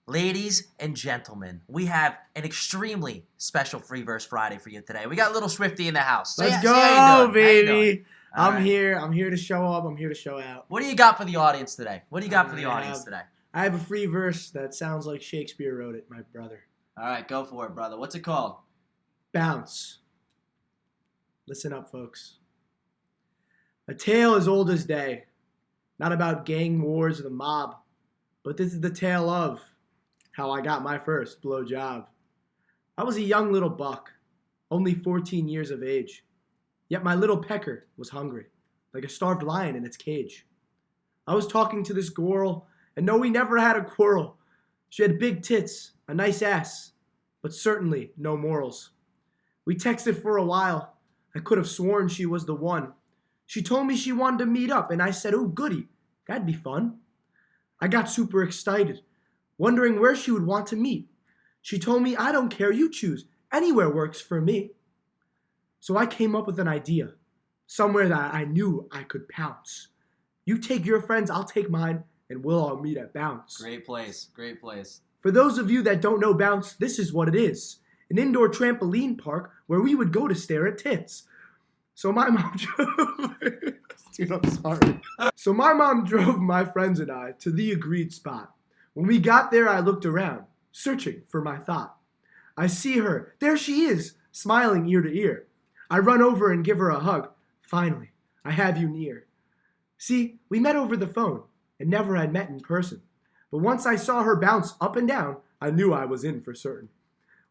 Ladies and gentlemen, we have an extremely special Free Verse Friday for you today. We got little Schwifty in the house. Let's How go, you doing? baby. All I'm right. here. I'm here to show up. I'm here to show out. What do you got for the audience today? What do you got for the audience today? I have a free verse that sounds like Shakespeare wrote it, my brother. All right, go for it, brother. What's it called? Bounce. Listen up, folks. A tale as old as day. Not about gang wars or the mob, but this is the tale of how I got my first blowjob. I was a young little buck, only 14 years of age. Yet my little pecker was hungry, like a starved lion in its cage. I was talking to this girl, and no, we never had a quarrel. She had big tits, a nice ass, but certainly no morals. We texted for a while. I could have sworn she was the one. She told me she wanted to meet up, and I said, oh, goody, that'd be fun. I got super excited, wondering where she would want to meet. She told me, I don't care, you choose. Anywhere works for me. So I came up with an idea, somewhere that I knew I could pounce. You take your friends, I'll take mine, and we'll all meet at Bounce. Great place. Great place. For those of you that don't know Bounce, this is what it is. An indoor trampoline park where we would go to stare at tits. So my mom drove... Dude, I'm sorry. So my mom drove my friends and I to the agreed spot. When we got there, I looked around, searching for my thought. I see her. There she is, smiling ear to ear. I run over and give her a hug. Finally, I have you near. See, we met over the phone and never had met in person. But once I saw her bounce up and down, I knew I was in for certain.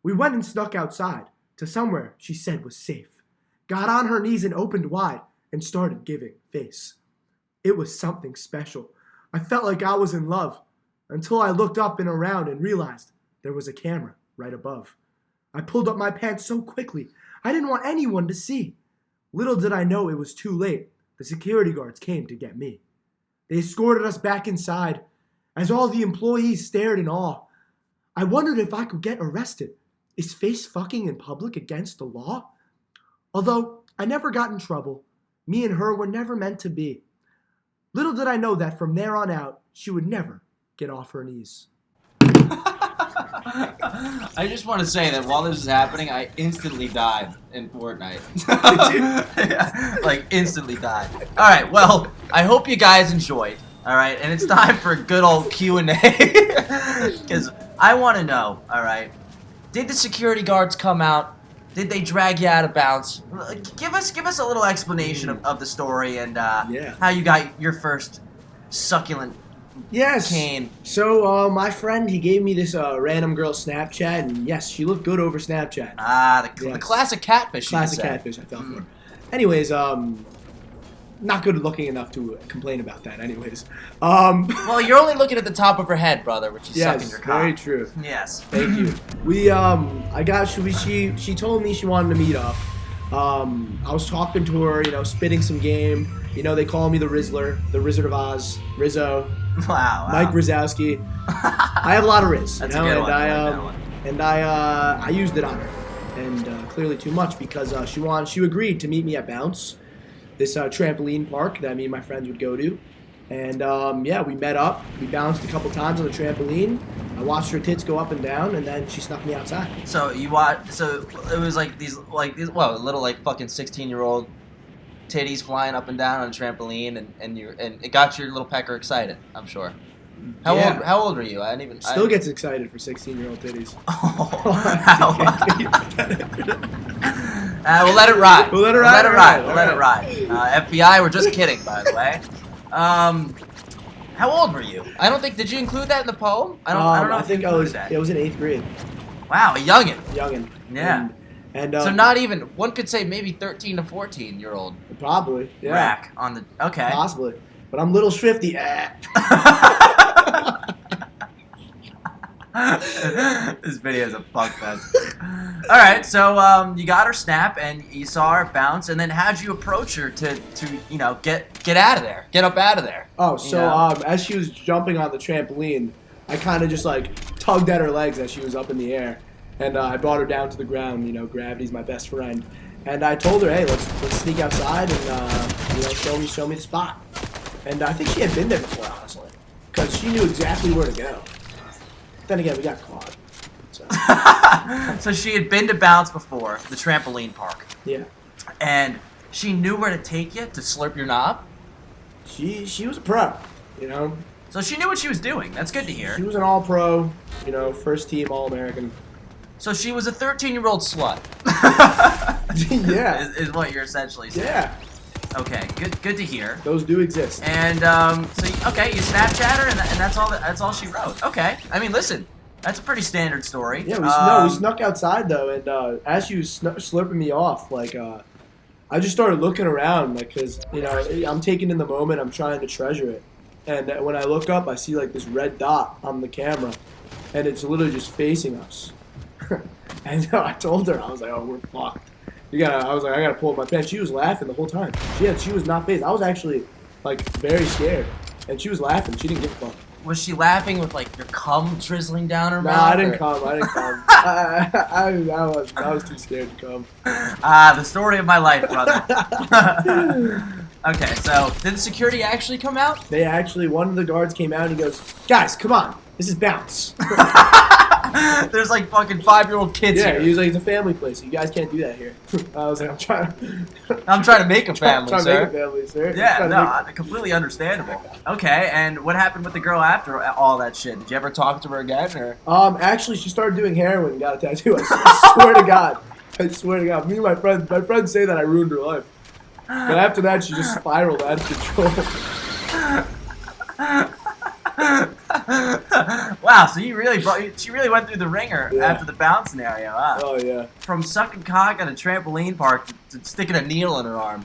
We went and snuck outside to somewhere she said was safe. Got on her knees and opened wide and started giving face. It was something special. I felt like I was in love until I looked up and around and realized there was a camera right above. I pulled up my pants so quickly, I didn't want anyone to see. Little did I know it was too late. The security guards came to get me. They escorted us back inside as all the employees stared in awe. I wondered if I could get arrested. Is face fucking in public against the law? Although I never got in trouble, me and her were never meant to be. Little did I know that from there on out, she would never get off her knees. I just want to say that while this was happening, I instantly died in Fortnite. Like, instantly died. All right, well, I hope you guys enjoyed. All right, and it's time for a good old Q&A. Because I want to know, all right, did the security guards come out? Did they drag you out of bounds? Give us a little explanation of the story and how you got your first succulent cane. So my friend, he gave me this random girl Snapchat, and yes, she looked good over Snapchat. The classic catfish. Classic catfish, I fell for. Anyways, not good looking enough to complain about that. Anyways, well, you're only looking at the top of her head, brother, which is sucking your cock. Very true. Yes. Thank you. She told me she wanted to meet up. I was talking to her, spitting some game. They call me the Rizzler, the Wizard of Oz, Rizzo. Wow. Mike Wazowski. I have a lot of Riz. That's a good one. I used it on her, and clearly too much because she agreed to meet me at Bounce, this trampoline park that me and my friends would go to, and we met up. We bounced a couple times on the trampoline. I watched her tits go up and down, and then she snuck me outside. So So it was like these little like fucking 16-year-old titties flying up and down on a trampoline, and it got your little pecker excited, I'm sure. How old were you? Still gets excited for 16-year-old titties. We'll let it ride. We'll let it ride. We'll let it ride. FBI, we're just kidding, by the way. How old were you? I don't think. Did you include that in the poem? I don't know. I think I was. It was in 8th grade. Wow, a youngin. Yeah. And so not even. One could say maybe 13 to 14-year-old. Probably. Yeah. Rack on the. Okay. Possibly. But I'm little Schwifty. This video is a fuck fest. All right, so you got her snap and you saw her bounce, and then how'd you approach her to get out of there, get up out of there? Oh, so as she was jumping on the trampoline, I kind of just like tugged at her legs as she was up in the air, and I brought her down to the ground. Gravity's my best friend, and I told her, hey, let's sneak outside and show me the spot. And I think she had been there before, honestly, because she knew exactly where to go. Then again, we got caught. So. So she had been to Bounce before, the trampoline park. Yeah. And she knew where to take you to slurp your knob? She was a pro, you know. So she knew what she was doing. That's good to hear. She was an all-pro, you know, first team All-American. So she was a 13-year-old slut. Yeah. Is what you're essentially saying. Yeah. Okay, good to hear. Those do exist. And so you Snapchat her, and that's all. That's all she wrote. Okay. I mean, listen, that's a pretty standard story. Yeah, we snuck outside though, and as she was slurping me off, like I just started looking around, like, cause you know I'm taking in the moment, I'm trying to treasure it, and when I look up, I see like this red dot on the camera, and it's literally just facing us. And I told her, I was like, oh, we're fucked. I was like, I gotta pull up my pants. She was laughing the whole time. She was not phased. I was actually like very scared, and she was laughing. She didn't give a fuck. Was she laughing with like your cum drizzling down her mouth? Nah, I didn't come. I was too scared to come. Ah, the story of my life, brother. Okay, so did the security actually come out? One of the guards came out and he goes, guys, come on, this is Bounce. There's like fucking 5-year-old kids here. Yeah, he was like, it's a family place. You guys can't do that here. I was like, I'm trying to make a family, trying sir. to make a family, sir. Yeah, completely understandable. Okay, and what happened with the girl after all that shit? Did you ever talk to her again, or? Actually, she started doing heroin and got a tattoo. I swear to God. I swear to God. Me and my friends say that I ruined her life. But after that, she just spiraled out of control. Wow, so she really went through the ringer after the Bounce scenario, huh? Oh, yeah. From sucking cock at a trampoline park to sticking a needle in her arm.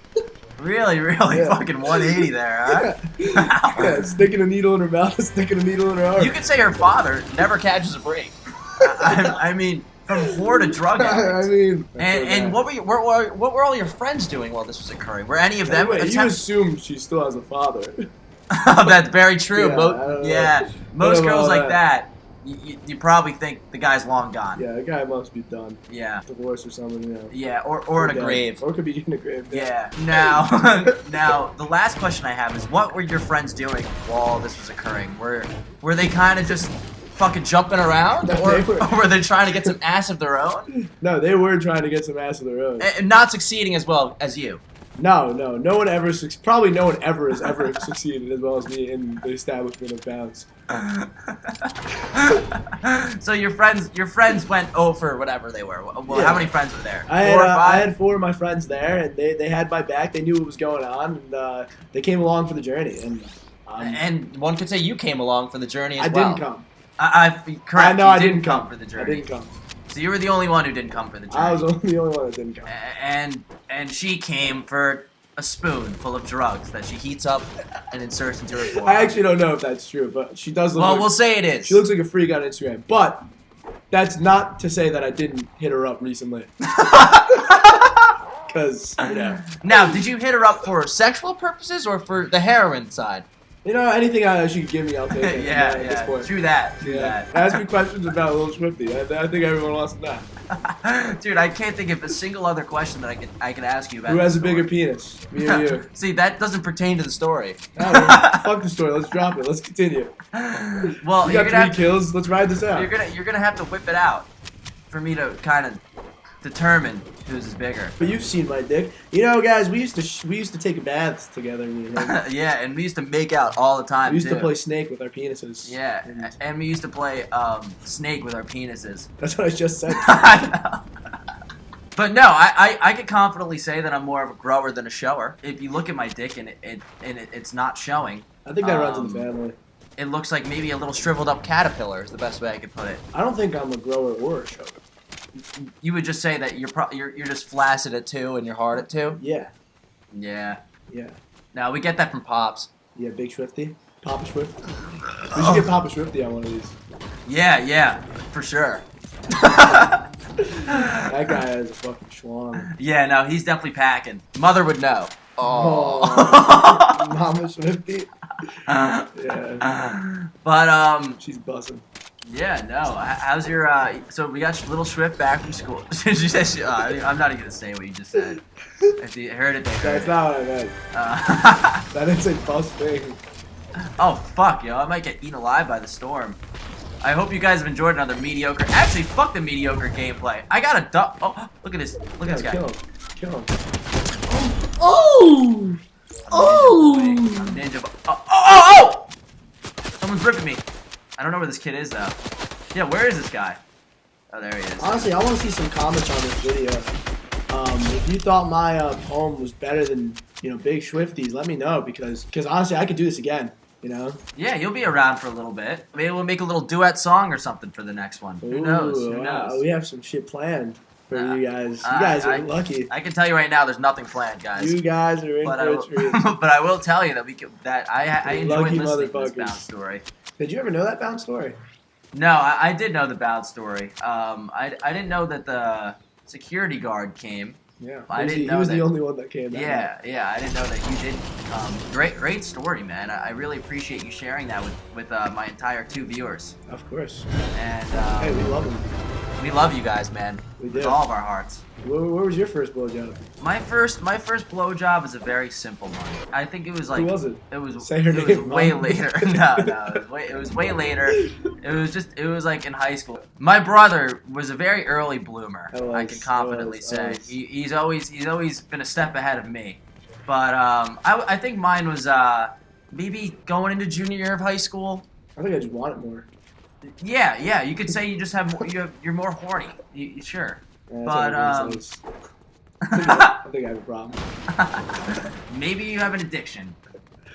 Really fucking 180 there, huh? Yeah, sticking a needle in her mouth, sticking a needle in her arm. You could say her father never catches a break. I mean, from whore to drug addicts. I mean... And what were all your friends doing while this was occurring? Were any of them... You assume she still has a father. That's very true. Yeah, Most girls like that, you probably think the guy's long gone. Yeah, the guy must be done. Yeah. Divorce or something, you know. Yeah, or in a grave. Or could be in a grave. Yeah. Now, the last question I have is, what were your friends doing while this was occurring? Were they kind of just fucking jumping around, or were they trying to get some ass of their own? No, they were trying to get some ass of their own. And not succeeding as well as you. No one ever. Probably no one ever has ever succeeded as well as me in the establishment of Bounce. So your friends went for whatever they were. Well, Yeah. How many friends were there? I 4 or 5? I had 4 of my friends there, and they had my back. They knew what was going on, and they came along for the journey. And one could say you came along for the journey as well. I didn't come. Correct. No, I didn't come for the journey. I didn't come. So you were the only one who didn't come for the journey. I was the only one that didn't come. And she came for a spoon full of drugs that she heats up and inserts into her forearm. I actually don't know if that's true, but she does look. Well, like, we'll say it is. She looks like a freak on Instagram, but that's not to say that I didn't hit her up recently. Because Now, did you hit her up for sexual purposes or for the heroin side? Anything she could give me, I'll take it. Yeah, at this point. True that. Ask me questions about Little Schwifty. I think everyone wants to know. Dude, I can't think of a single other question that I could ask you about. Who has a story. bigger penis? Me or you? See, that doesn't pertain to the story. Fuck the story. Let's drop it. Let's continue. Well, you got 3 kills. Let's ride this out. You're gonna have to whip it out for me to kind of determine whose is bigger. But you've seen my dick. Guys, we used to take baths together. Yeah, and we used to make out all the time. We used to play Snake with our penises. Yeah, and we used to play Snake with our penises. That's what I just said. I know. But no, I could confidently say that I'm more of a grower than a shower. If you look at my dick and it's not showing. I think that runs in the family. It looks like maybe a little shriveled up caterpillar is the best way I could put it. I don't think I'm a grower or a shower. You would just say that you're just flaccid at 2 and you're hard at 2? Yeah. Yeah. Yeah. No, we get that from Pops. Yeah, Big Schwifty. Papa Schwifty. We should get Papa Schwifty on one of these. Yeah, for sure. That guy has a fucking schlong. Yeah, no, he's definitely packing. Mother would know. Oh. Mama Schwifty. Yeah. But, she's buzzing. Yeah, no. How's your, so we got little Schwift back from school. She said, I'm not even going to say what you just said. If you heard it, they heard That's not what I meant. That is a bus thing. Oh, fuck, yo. I might get eaten alive by the storm. I hope you guys have enjoyed another mediocre. Actually, fuck the mediocre gameplay. I got a duck. Oh, look at this. Look at this guy. Kill him. Oh! Oh! Ninja. Oh! Someone's ripping me. I don't know where this kid is though. Yeah, where is this guy? Oh, there he is. Honestly, I want to see some comments on this video. If you thought my poem was better than Big Schwifty's, let me know because honestly, I could do this again. Yeah, you'll be around for a little bit. Maybe we'll make a little duet song or something for the next one. Who knows? Who knows? We have some shit planned for you guys. You guys are lucky. I can tell you right now, there's nothing planned, guys. You guys are in for a treat. But I will tell you that I enjoyed listening to this bounce story. Did you ever know that bounce story? No, I did know the bounce story. I didn't know that the security guard came. Yeah, he was the only one that came. Yeah, I didn't know that you did. Great story, man. I really appreciate you sharing that with my entire 2 viewers. Of course. And hey, we love them. We love you guys, man. We do. With all of our hearts. Where was your first blowjob? My first blowjob was a very simple one. I think it was like. Who was it? It was. Say her name. It was way later. No, it was way later. It was like in high school. My brother was a very early bloomer. I can confidently say he's always been a step ahead of me. But I think mine was maybe going into junior year of high school. I think I just want it more. Yeah. You could say you just have more. You're more horny. Sure. Yeah, but I think I have a problem. Maybe you have an addiction.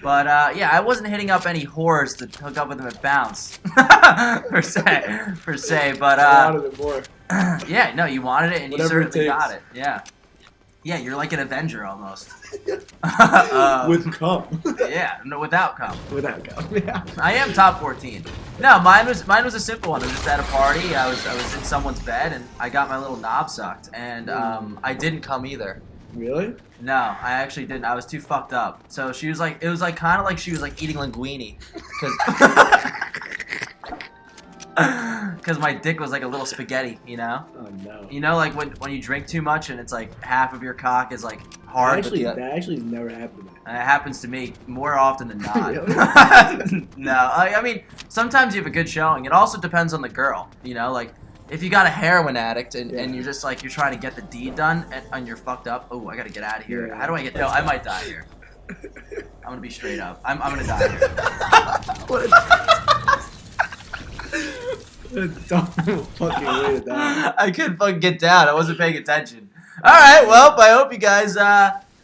But yeah, I wasn't hitting up any whores to hook up with them at bounce per se. But I wanted it more. Yeah, no, you wanted it and Whatever you certainly got it. Yeah, you're like an Avenger almost. With cum. Yeah, no, without cum. Without cum. Yeah. I am top 14. No, mine was a simple one. I was just at a party. I was in someone's bed and I got my little knob sucked and I didn't come either. Really? No, I actually didn't. I was too fucked up. So she was like, it was like kind of like she was like eating linguine, because my dick was like a little spaghetti, Oh no. You know, like when you drink too much and it's like half of your cock is like hard. That actually never happened to me. It happens to me more often than not. Really? No, I mean sometimes you have a good showing. It also depends on the girl. Like. If you got a heroin addict and you're just like you're trying to get the deed done and you're fucked up, oh, I gotta get out of here. Yeah. How do I get? No, I might die here. I'm gonna be straight up. I'm gonna die here. What a dumb fucking way to die. I couldn't fucking get down. I wasn't paying attention. All right, well, I hope you guys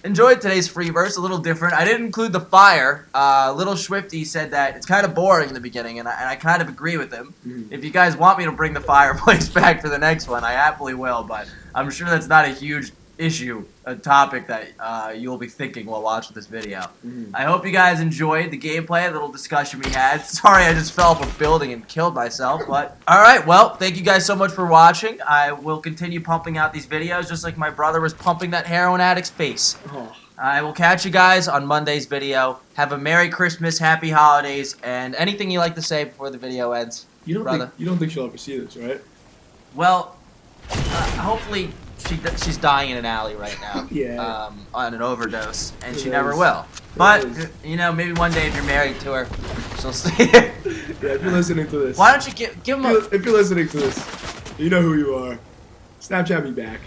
enjoyed today's free verse. A little different. I didn't include the fire. Little Schwifty said that it's kind of boring in the beginning, and I kind of agree with him. If you guys want me to bring the fireplace back for the next one, I happily will, but I'm sure that's not a huge issue, a topic that you'll be thinking while watching this video. I hope you guys enjoyed the gameplay, the little discussion we had. Sorry I just fell off a building and killed myself, but alright, well, thank you guys so much for watching. I will continue pumping out these videos just like my brother was pumping that heroin addict's face. I will catch you guys on Monday's video. Have a Merry Christmas, Happy Holidays, and anything you like to say before the video ends, brother. You don't think she'll ever see this, right? Well, hopefully she's dying in an alley right now. Yeah. On an overdose, and she never will. But maybe one day if you're married to her, she'll see it. Yeah, if you're listening to this. Why don't you give him If you're listening to this, you know who you are. Snapchat me back.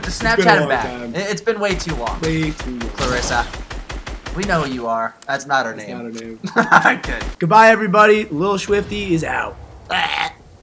Just Snapchat him back. It's been way too long. Way too long. Clarissa. We know who you are. That's not her name. That's not her name. Good. Goodbye, everybody. Lil Schwifty is out.